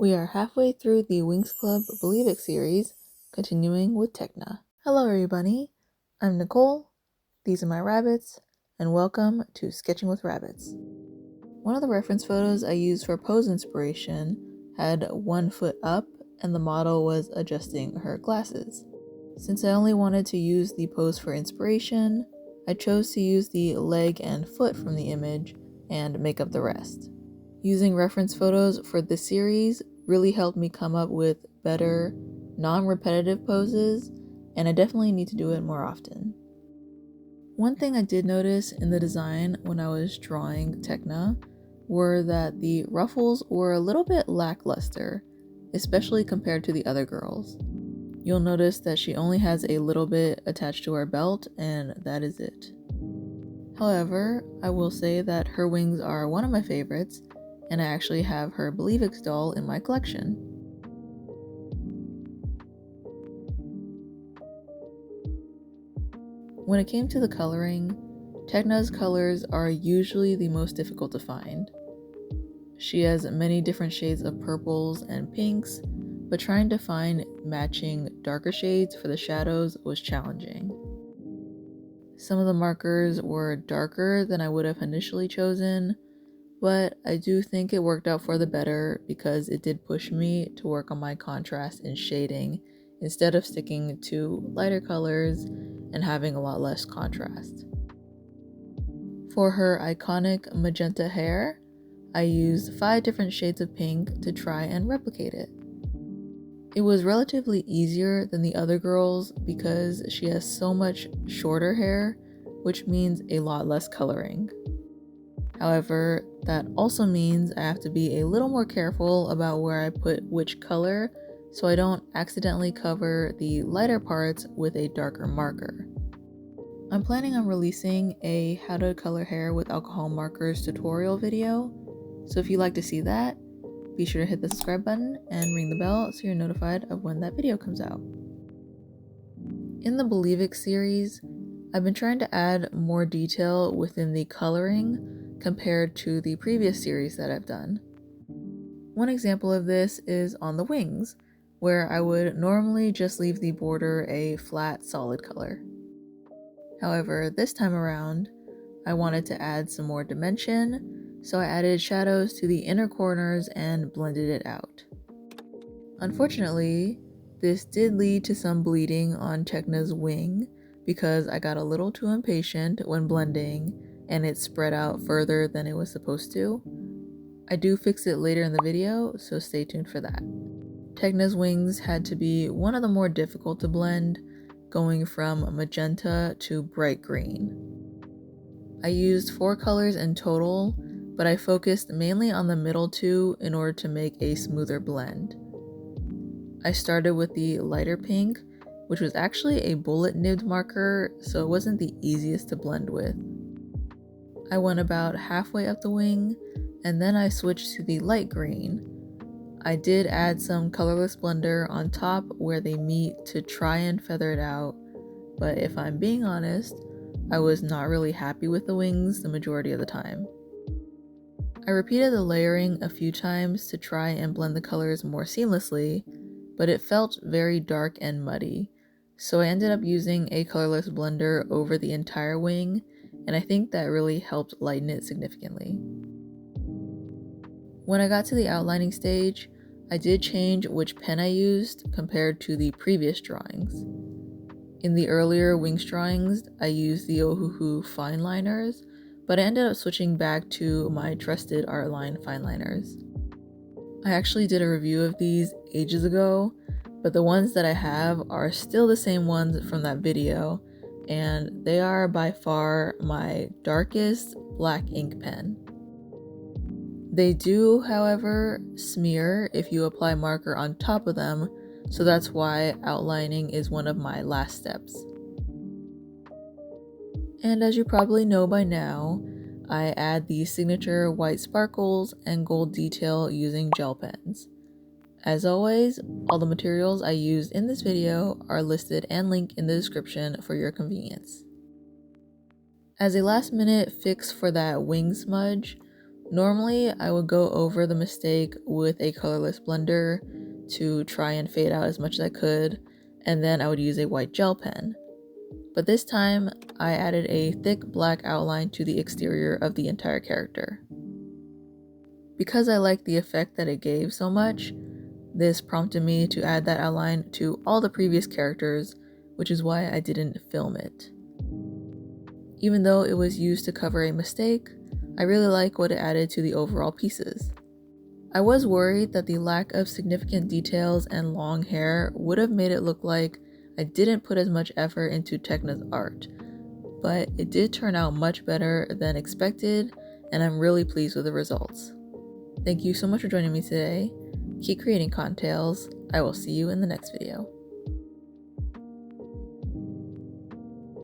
We are halfway through the Winx Club Believix series, continuing with Tecna. Hello everybody, I'm Nicole, these are my rabbits, and welcome to Sketching with Rabbits. One of the reference photos I used for pose inspiration had one foot up and the model was adjusting her glasses. Since I only wanted to use the pose for inspiration, I chose to use the leg and foot from the image and make up the rest. Using reference photos for this series really helped me come up with better, non-repetitive poses, and I definitely need to do it more often. One thing I did notice in the design when I was drawing Tecna were that the ruffles were a little bit lackluster, especially compared to the other girls. You'll notice that she only has a little bit attached to her belt, and that is it. However, I will say that her wings are one of my favorites, and I actually have her Believix doll in my collection. When it came to the coloring, Tecna's colors are usually the most difficult to find. She has many different shades of purples and pinks, but trying to find matching darker shades for the shadows was challenging. Some of the markers were darker than I would have initially chosen, but I do think it worked out for the better because it did push me to work on my contrast and shading instead of sticking to lighter colors and having a lot less contrast. For her iconic magenta hair, I used 5 different shades of pink to try and replicate it. It was relatively easier than the other girls because she has so much shorter hair, which means a lot less coloring. However, that also means I have to be a little more careful about where I put which color so I don't accidentally cover the lighter parts with a darker marker. I'm planning on releasing a how to color hair with alcohol markers tutorial video, so if you'd like to see that, be sure to hit the subscribe button and ring the bell so you're notified of when that video comes out. In the Believix series, I've been trying to add more detail within the coloring compared to the previous series that I've done. One example of this is on the wings, where I would normally just leave the border a flat solid color. However, this time around, I wanted to add some more dimension, so I added shadows to the inner corners and blended it out. Unfortunately, this did lead to some bleeding on Tecna's wing because I got a little too impatient when blending and it spread out further than it was supposed to. I do fix it later in the video, so stay tuned for that. Tecna's wings had to be one of the more difficult to blend, going from magenta to bright green. I used 4 colors in total, but I focused mainly on the middle 2 in order to make a smoother blend. I started with the lighter pink, which was actually a bullet nibbed marker, so it wasn't the easiest to blend with. I went about halfway up the wing, and then I switched to the light green. I did add some colorless blender on top where they meet to try and feather it out, but if I'm being honest, I was not really happy with the wings the majority of the time. I repeated the layering a few times to try and blend the colors more seamlessly, but it felt very dark and muddy, so I ended up using a colorless blender over the entire wing, and I think that really helped lighten it significantly. When I got to the outlining stage, I did change which pen I used compared to the previous drawings. In the earlier Winx drawings, I used the Ohuhu fine liners, but I ended up switching back to my trusted Artline fine liners. I actually did a review of these ages ago, but the ones that I have are still the same ones from that video, and they are by far my darkest black ink pen. They do, however, smear if you apply marker on top of them, so that's why outlining is one of my last steps. And as you probably know by now, I add the signature white sparkles and gold detail using gel pens. As always, all the materials I used in this video are listed and linked in the description for your convenience. As a last minute fix for that wing smudge, Normally, I would go over the mistake with a colorless blender to try and fade out as much as I could, and then I would use a white gel pen. But this time, I added a thick black outline to the exterior of the entire character. Because I liked the effect that it gave so much, this prompted me to add that outline to all the previous characters, which is why I didn't film it. Even though it was used to cover a mistake, I really like what it added to the overall pieces. I was worried that the lack of significant details and long hair would have made it look like I didn't put as much effort into Tecna's art, but it did turn out much better than expected, and I'm really pleased with the results. Thank you so much for joining me today. Keep creating contails. I will see you in the next video.